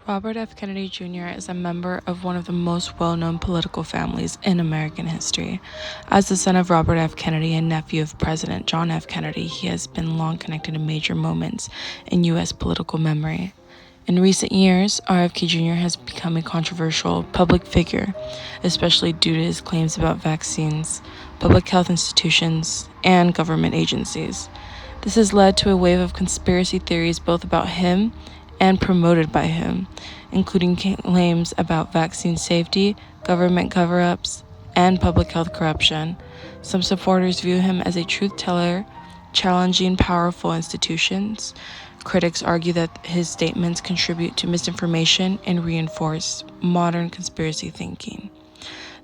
Robert F. Kennedy Jr. is a member of one of the most well-known political families in American history. As the son of Robert F. Kennedy and nephew of President John F. Kennedy, he has been long connected to major moments in U.S. political memory. In recent years, RFK Jr. has become a controversial public figure, especially due to his claims about vaccines, public health institutions, and government agencies. This has led to a wave of conspiracy theories both about him and promoted by him, including claims about vaccine safety, government cover-ups, and public health corruption. Some supporters view him as a truth teller, challenging powerful institutions. Critics argue that his statements contribute to misinformation and reinforce modern conspiracy thinking.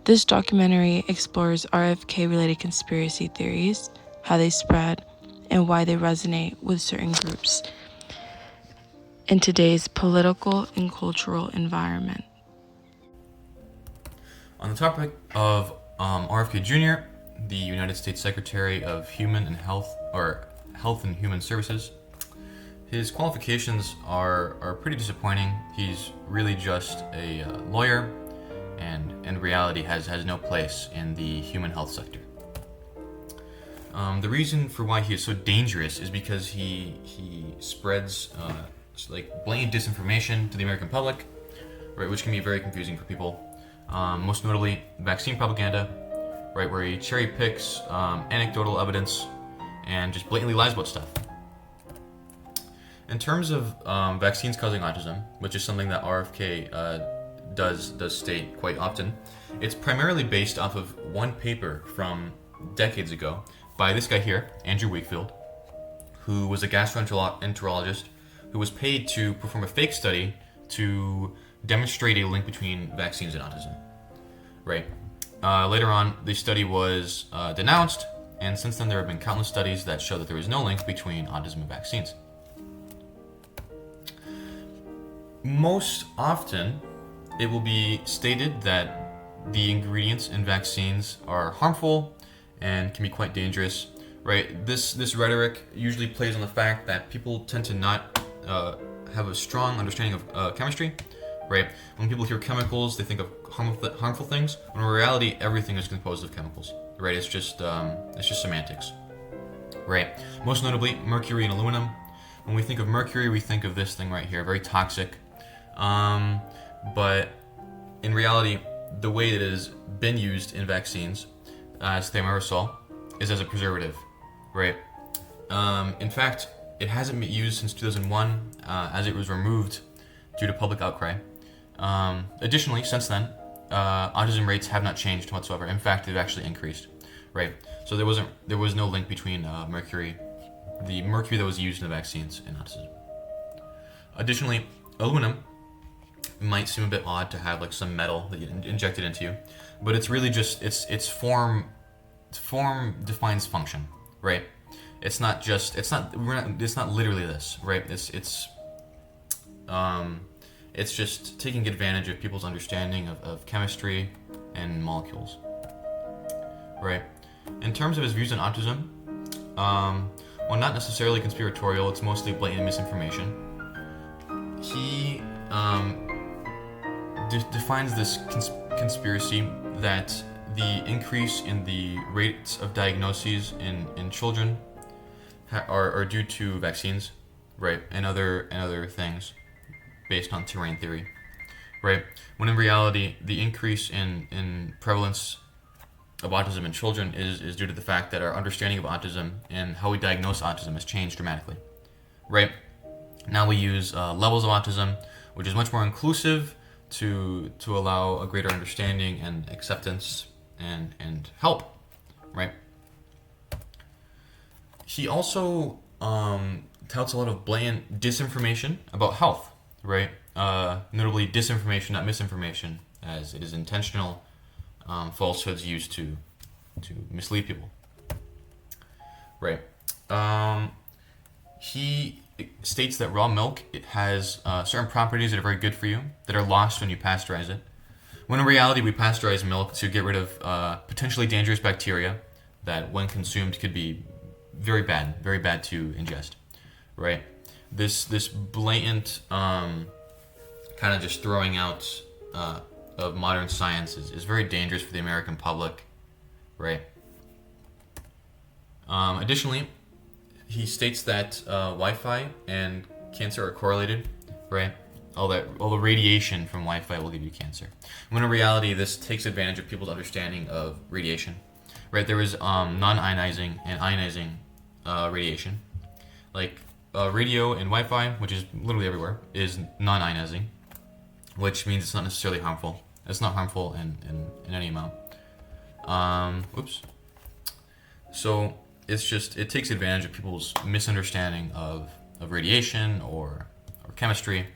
This documentary explores RFK-related conspiracy theories, how they spread, and why they resonate with certain groups in today's political and cultural environment. On the topic of RFK Jr., the United States Secretary of Health and Human Services, his qualifications are pretty disappointing. He's really just a lawyer, and in reality has no place in the human health sector. The reason for why he is so dangerous is because he spreads blatant disinformation to the American public, right, which can be very confusing for people. Most notably, vaccine propaganda, right, where he cherry picks anecdotal evidence and just blatantly lies about stuff. In terms of vaccines causing autism, which is something that RFK does state quite often, it's primarily based off of one paper from decades ago by this guy here, Andrew Wakefield, who was a gastroenterologist who was paid to perform a fake study to demonstrate a link between vaccines and autism. Right. Later on, the study was denounced, and since then there have been countless studies that show that there is no link between autism and vaccines. Most often, it will be stated that the ingredients in vaccines are harmful and can be quite dangerous. Right. This rhetoric usually plays on the fact that people tend to not have a strong understanding of chemistry, right? When people hear chemicals, they think of harmful things. When in reality, everything is composed of chemicals, right? It's just semantics, right? Most notably, mercury and aluminum. When we think of mercury, we think of this thing right here, very toxic. But in reality, the way it has been used in vaccines as thimerosal is as a preservative, right? In fact, it hasn't been used since 2001, as it was removed due to public outcry. Additionally, since then, autism rates have not changed whatsoever. In fact, they've actually increased, right? So there was no link between the mercury that was used in the vaccines, and autism. Additionally, aluminum might seem a bit odd to have like some metal that you injected into you, but it's really just its form defines function, right? It's not literally this, right? It's just taking advantage of people's understanding of chemistry and molecules, right? In terms of his views on autism, well, not necessarily conspiratorial, it's mostly blatant misinformation. He defines this conspiracy that the increase in the rates of diagnoses in children are due to vaccines, right, and other things based on terrain theory, right? When in reality, the increase in prevalence of autism in children is due to the fact that our understanding of autism and how we diagnose autism has changed dramatically, right? Now we use levels of autism, which is much more inclusive to allow a greater understanding and acceptance and help, right? He also touts a lot of blatant disinformation about health, right? Notably disinformation, not misinformation, as it is intentional falsehoods used to mislead people, right? He states that raw milk, it has certain properties that are very good for you that are lost when you pasteurize it. When in reality, we pasteurize milk to get rid of potentially dangerous bacteria that, when consumed, could be very bad to ingest, right? This blatant kind of just throwing out of modern science is very dangerous for the American public, right? Additionally, he states that Wi-Fi and cancer are correlated, right? All the radiation from Wi-Fi will give you cancer. When in reality, this takes advantage of people's understanding of radiation, right? There is non-ionizing and ionizing radiation, like radio and Wi-Fi, which is literally everywhere, is non-ionizing, which means it's not necessarily harmful. It's not harmful in any amount. Oops. So it takes advantage of people's misunderstanding of radiation or chemistry.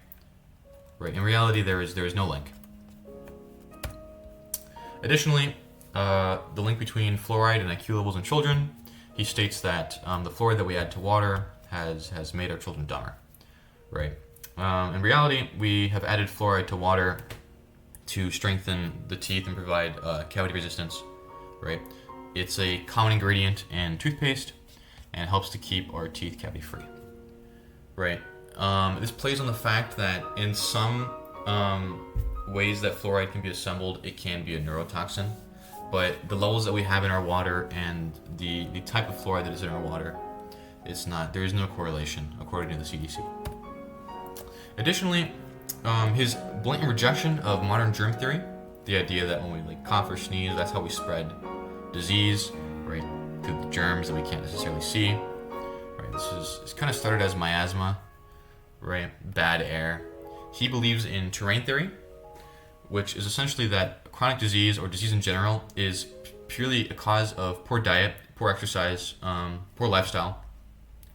Right. In reality, there is no link. Additionally, the link between fluoride and IQ levels in children. He states that the fluoride that we add to water has made our children dumber. Right. In reality, we have added fluoride to water to strengthen the teeth and provide cavity resistance. Right. It's a common ingredient in toothpaste and helps to keep our teeth cavity free. Right. This plays on the fact that in some ways that fluoride can be assembled, it can be a neurotoxin. But the levels that we have in our water and the type of fluoride that is in our water, it's not. There is no correlation according to the CDC. Additionally, his blatant rejection of modern germ theory, the idea that when we cough or sneeze, that's how we spread disease, right, through the germs that we can't necessarily see. Right. It's kind of started as miasma, right, bad air. He believes in terrain theory, which is essentially that chronic disease or disease in general is purely a cause of poor diet, poor exercise, poor lifestyle,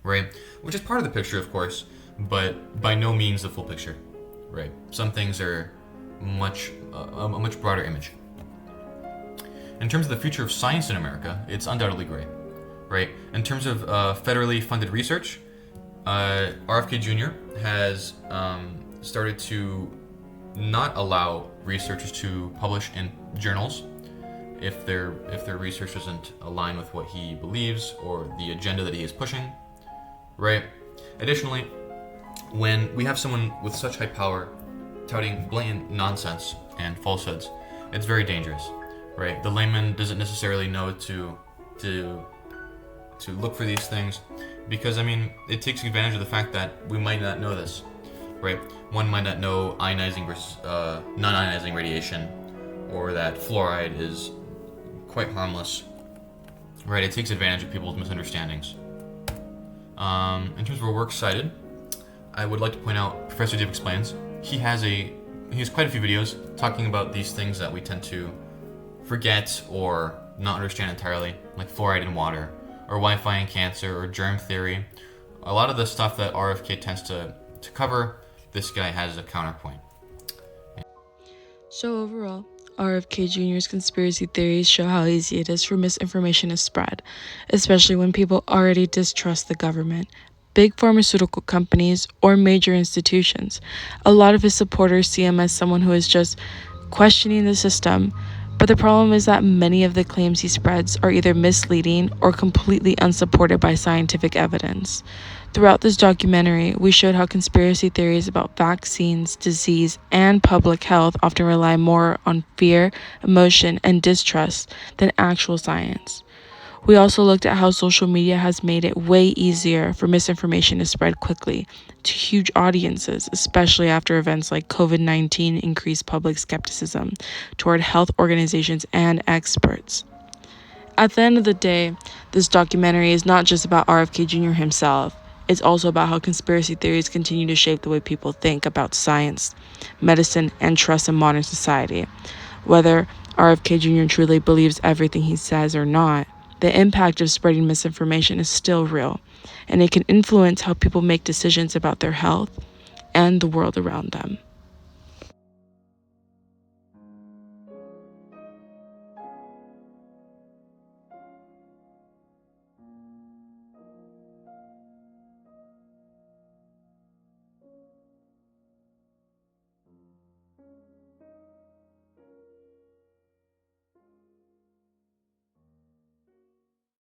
right, which is part of the picture, of course, but by no means the full picture, right. Some things are a much broader image. In terms of the future of science in America, it's undoubtedly great, right? In terms of federally funded research, RFK Jr. has started to not allow researchers to publish in journals if their research doesn't align with what he believes or the agenda that he is pushing, right? Additionally, when we have someone with such high power touting blatant nonsense and falsehoods, it's very dangerous. Right, the layman doesn't necessarily know to look for these things, because it takes advantage of the fact that we might not know this. Right, one might not know ionizing versus non-ionizing radiation, or that fluoride is quite harmless. Right, it takes advantage of people's misunderstandings. In terms of our works cited, I would like to point out Professor Dave Explains. He has quite a few videos talking about these things that we tend to forget or not understand entirely, like fluoride in water, or Wi-Fi and cancer, or germ theory. A lot of the stuff that RFK tends to cover, this guy has a counterpoint. So overall, RFK Jr.'s conspiracy theories show how easy it is for misinformation to spread, especially when people already distrust the government, big pharmaceutical companies, or major institutions. A lot of his supporters see him as someone who is just questioning the system. But the problem is that many of the claims he spreads are either misleading or completely unsupported by scientific evidence. Throughout this documentary, we showed how conspiracy theories about vaccines, disease, and public health often rely more on fear, emotion, and distrust than actual science. We also looked at how social media has made it way easier for misinformation to spread quickly to huge audiences, especially after events like COVID-19 increased public skepticism toward health organizations and experts. At the end of the day, this documentary is not just about RFK Jr. himself. It's also about how conspiracy theories continue to shape the way people think about science, medicine, and trust in modern society. Whether RFK Jr. truly believes everything he says or not, the impact of spreading misinformation is still real, and it can influence how people make decisions about their health and the world around them.